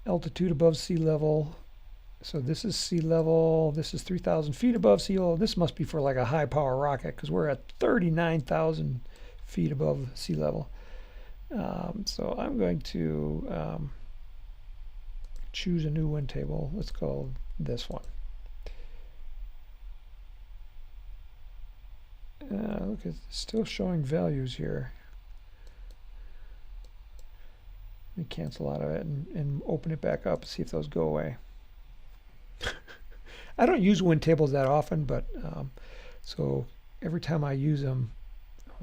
altitude above sea level. So this is sea level. This is 3,000 feet above sea level. This must be for like a high power rocket because we're at 39,000 feet above sea level. So I'm going to choose a new wind table. Let's call this one. Look, it's still showing values here. Let me cancel out of it and open it back up and see if those go away. I don't use wind tables that often, but so every time I use them,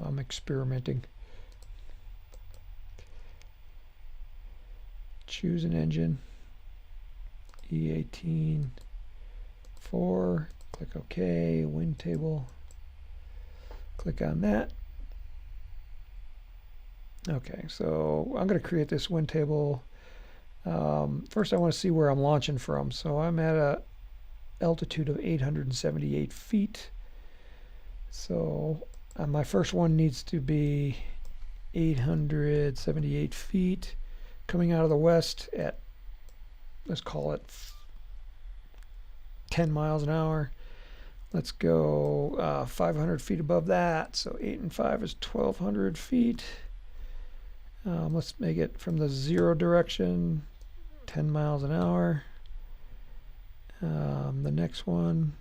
I'm experimenting. Choose an engine. E18 4. Click OK. Wind table. Click on that. Okay, so I'm going to create this wind table. First, I want to see where I'm launching from. So I'm at a altitude of 878 feet. So my first one needs to be 878 feet, coming out of the west at, let's call it 10 miles an hour. Let's go 500 feet above that. So 8 and 5 is 1,200 feet. Let's make it from the 0 direction, 10 miles an hour. The next one,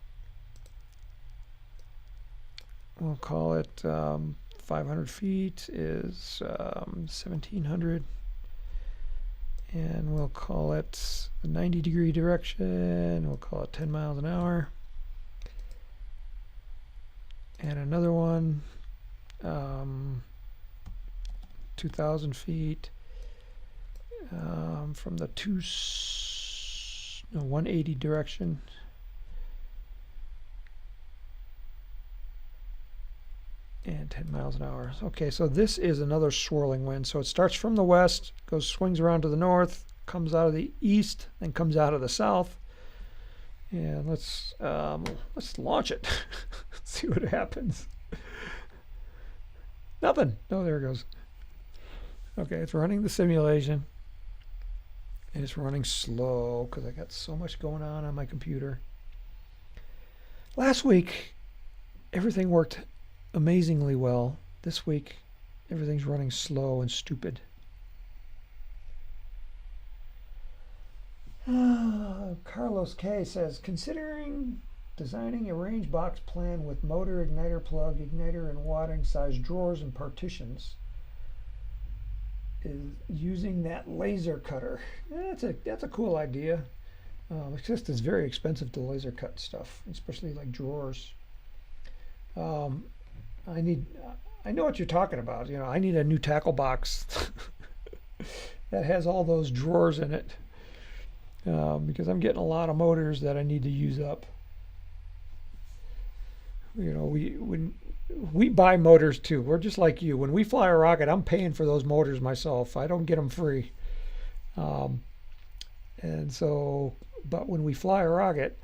we'll call it 500 feet is 1,700. And we'll call it the 90-degree direction. We'll call it 10 miles an hour. And another one, 2,000 feet from the 180 direction. And 10 miles an hour. Okay, so this is another swirling wind. So it starts from the west, goes swings around to the north, comes out of the east, then comes out of the south. And let's launch it. See what happens. Nothing. Oh, there it goes. Okay, it's running the simulation. And it's running slow because I got so much going on my computer. Last week, everything worked amazingly well. This week, everything's running slow and stupid. Carlos K says, considering designing a range box plan with motor, igniter plug, igniter, and watering size drawers and partitions, is using that laser cutter. That's a cool idea. It's just it's very expensive to laser cut stuff, especially like drawers. I know what you're talking about. You know, I need a new tackle box that has all those drawers in it because I'm getting a lot of motors that I need to use up. You know, when we buy motors too. We're just like you. When we fly a rocket, I'm paying for those motors myself. I don't get them free. And so, but when we fly a rocket,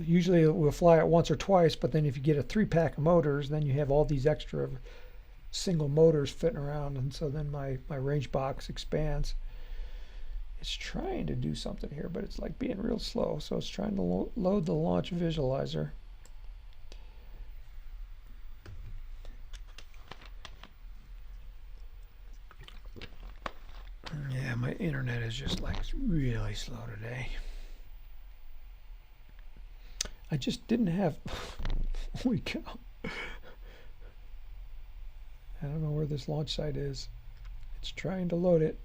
usually we'll fly it once or twice, but then if you get a 3-pack of motors, then you have all these extra single motors fitting around, and so then my range box expands. It's trying to do something here, but it's like being real slow. So it's trying to load the launch visualizer. Yeah, my internet is just like really slow today. I just didn't have, holy cow. I don't know where this launch site is. It's trying to load it.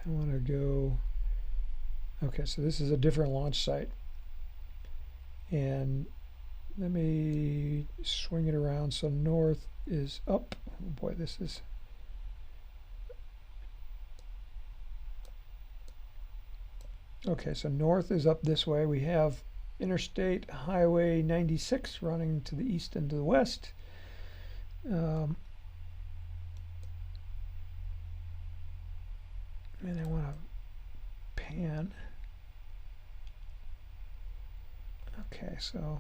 I want to go, okay, so this is a different launch site. And let me swing it around. So north is up. Oh boy, this is, okay, so north is up this way. We have Interstate Highway 96 running to the east and to the west. And I want to pan. Okay, so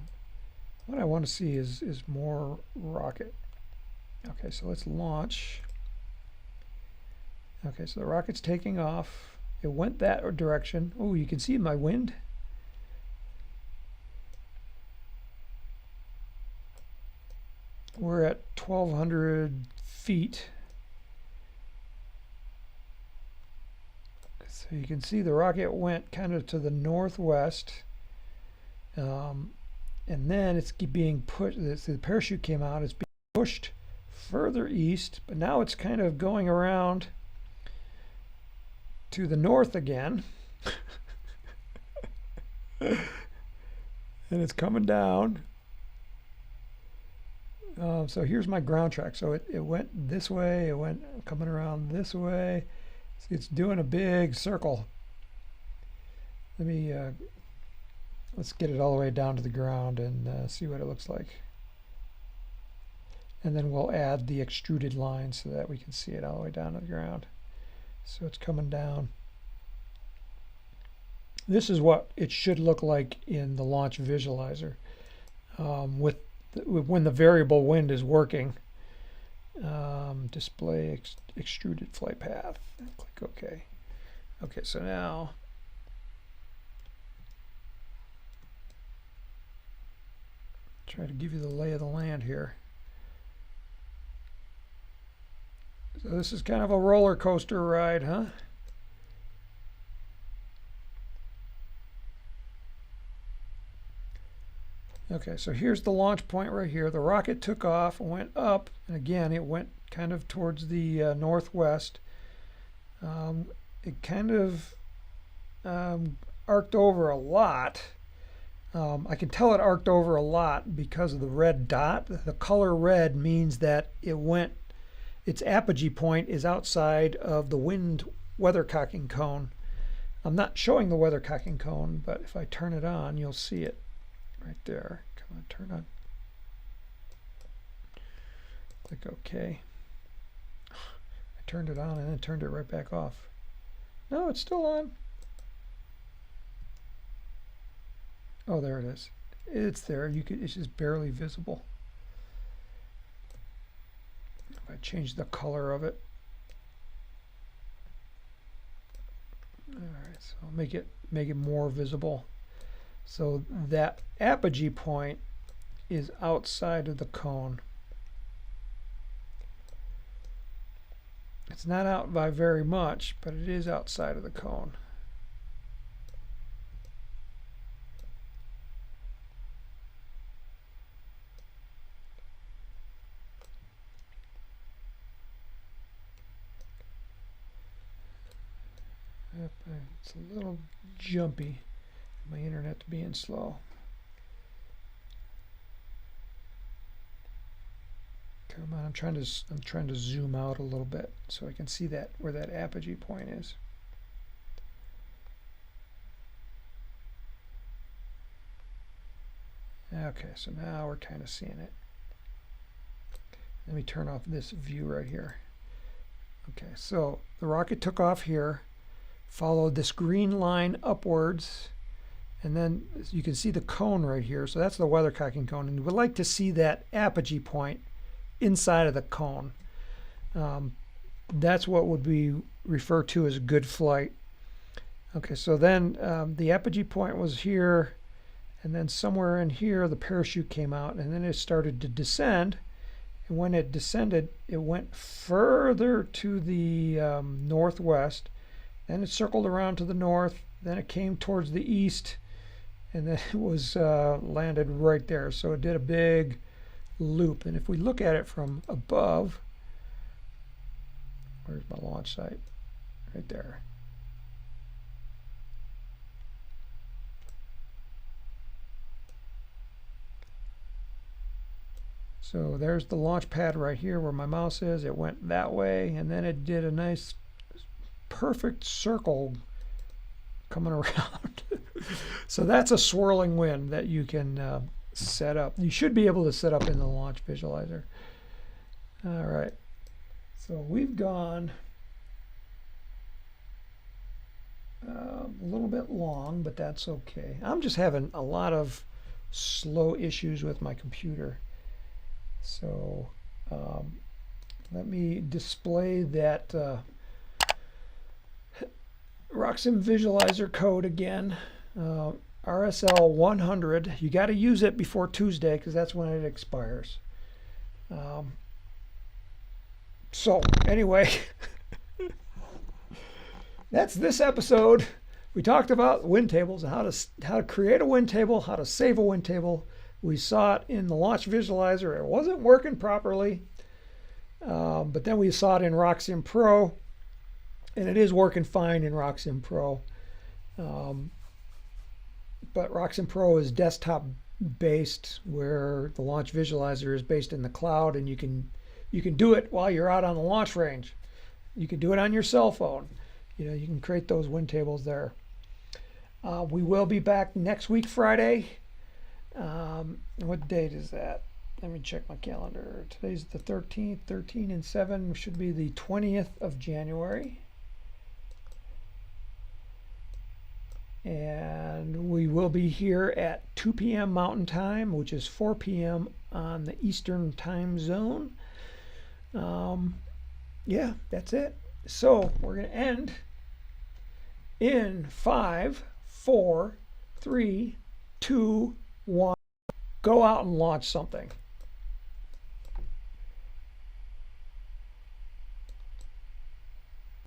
what I want to see is more rocket. Okay, so let's launch. Okay, so the rocket's taking off. It went that direction. Oh, you can see my wind. We're at 1,200 feet. So you can see the rocket went kind of to the northwest. And then it's being pushed, the parachute came out, it's being pushed further east, but now it's kind of going around to the north again. And it's coming down. So here's my ground track. So it went this way, it went coming around this way. See, it's doing a big circle. Let me, let's get it all the way down to the ground and see what it looks like. And then we'll add the extruded line so that we can see it all the way down to the ground. So it's coming down. This is what it should look like in the launch visualizer when the variable wind is working. Display extruded flight path. Click OK. Okay, so now try to give you the lay of the land here. So this is kind of a roller coaster ride, huh? Okay, so here's the launch point right here. The rocket took off, went up, and again, it went kind of towards the northwest. It kind of arced over a lot. I can tell it arced over a lot because of the red dot. The color red means that it went, its apogee point is outside of the wind weathercocking cone. I'm not showing the weathercocking cone, but if I turn it on, you'll see it. Right there. Come on, turn on. Click OK. I turned it on and then turned it right back off. No, it's still on. Oh, there it is. It's there. It's just barely visible. If I change the color of it. All right, so I'll make it more visible. So that apogee point is outside of the cone. It's not out by very much, but it is outside of the cone. It's a little jumpy. My internet being slow. Come on, I'm trying to zoom out a little bit so I can see that where that apogee point is. Okay, so now we're kind of seeing it. Let me turn off this view right here. Okay, so the rocket took off here, followed this green line upwards, And then you can see the cone right here. So that's the weathercocking cone. And we'd like to see that apogee point inside of the cone. That's what would be referred to as good flight. Okay, so then the apogee point was here, and then somewhere in here the parachute came out, and then it started to descend. And when it descended, it went further to the northwest. Then it circled around to the north. Then it came towards the east, and then it was landed right there. So it did a big loop. And if we look at it from above, where's my launch site? Right there. So there's the launch pad right here where my mouse is. It went that way, and then it did a nice perfect circle coming around. So that's a swirling wind that you can set up. You should be able to set up in the launch visualizer. All right, so we've gone a little bit long, but that's okay. I'm just having a lot of slow issues with my computer. So let me display that RockSim visualizer code again. RSL 100. You got to use it before Tuesday because that's when it expires. So anyway, that's this episode. We talked about wind tables, how to create a wind table, how to save a wind table. We saw it in the launch visualizer. It wasn't working properly, but then we saw it in RockSim Pro, and it is working fine in RockSim Pro. But RockSim Pro is desktop based, where the launch visualizer is based in the cloud, and you can do it while you're out on the launch range. You can do it on your cell phone. You know, you can create those wind tables there. We will be back next week, Friday. What date is that? Let me check my calendar. Today's the 13th. 13 and 7 should be the 20th of January. And we will be here at 2 p.m. Mountain Time, which is 4 p.m. on the Eastern Time Zone. Yeah, that's it. So we're going to end in 5, 4, 3, 2, 1. Go out and launch something.